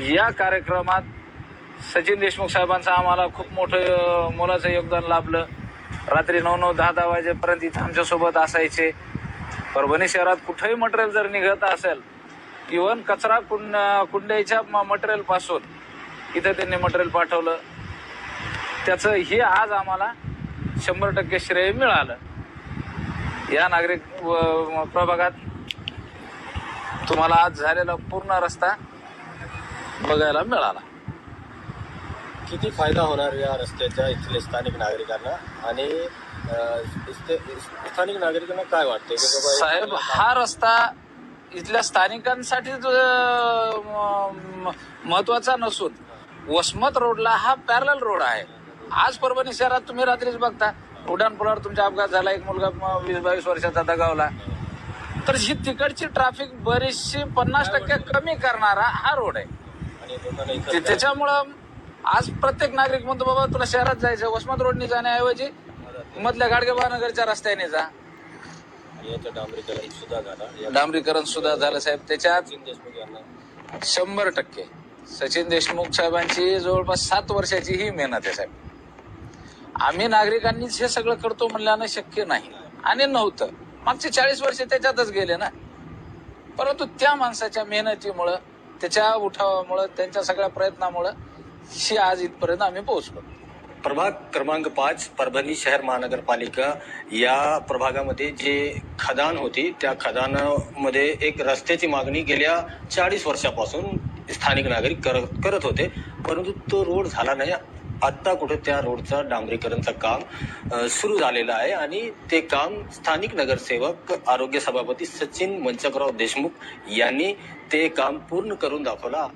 या कार्यक्रमात सचिन देशमुख साहेबांचं आम्हाला खूप मोठं मोलाचं योगदान लाभलं. रात्री 9-9, 10-10 वाजेपर्यंत इथं आमच्यासोबत असायचे. परभणी शहरात कुठंही मटेरियल जर निघत असेल, इव्हन कचरा कुंड्याच्या मटेरियल पासून इथं त्यांनी मटेरियल पाठवलं. त्याचं हे आज आम्हाला 100% श्रेय मिळालं. या नागरिक प्रभागात तुम्हाला आज झालेला पूर्ण रस्ता बघायला मिळाला. किती फायदा होणार या रस्त्याचा इथले स्थानिक नागरिकांना आणि स्थानिक नागरिकांना काय वाटतंय की बाबा साहेब, हा रस्ता इथल्या स्थानिकांसाठी महत्वाचा नसून वसमत रोडला हा पॅरलल रोड आहे. आज परभणी शहरात तुम्ही रात्रीच बघता उड्डाणपुलावर तुमचा अपघात झाला, एक मुलगा 20-22 वर्षाचा दगावला. तर ही तिकडची ट्रॅफिक बरीचशी 50% कमी करणारा हा रोड आहे. आणि त्याच्यामुळं आज प्रत्येक नागरिक म्हणतो बाबा तुला शहरात जायचं, वसमत रोडने जाण्याऐवजी मधल्या गाडगेबानगरच्या रस्त्याने जा. याचं डांबरीकरण सुद्धा झालं. डांबरीकरण सुद्धा झालं साहेब. त्याच्यात सचिन देशमुख यांना 100% सचिन देशमुख साहेबांची जवळपास 7 वर्षाची ही मेहनत आहे साहेब. आम्ही नागरिकांनीच हे सगळं करतो म्हणल्यानं शक्य नाही आणि नव्हतं. मागचे 40 वर्ष त्याच्यातच गेले ना. परंतु त्या माणसाच्या मेहनतीमुळं, त्याच्या उठावामुळं, त्यांच्या सगळ्या प्रयत्नामुळं ही आज इथपर्यंत आम्ही पोहोचलो. प्रभाग क्रमांक 5 परभणी शहर महानगरपालिका या प्रभागामध्ये जे खदान होती त्या खदानामध्ये एक रस्त्याची मागणी गेल्या 40 वर्षापासून स्थानिक नागरिक करत होते, परंतु तो रोड झाला नाही. आत्ता कुठे त्या रोडचं डांबरीकरणचं काम सुरू झालेलं आहे आणि ते काम स्थानिक नगरसेवक आरोग्य सभापती सचिन मंचकराव देशमुख यांनी ते काम पूर्ण करून दाखवलं.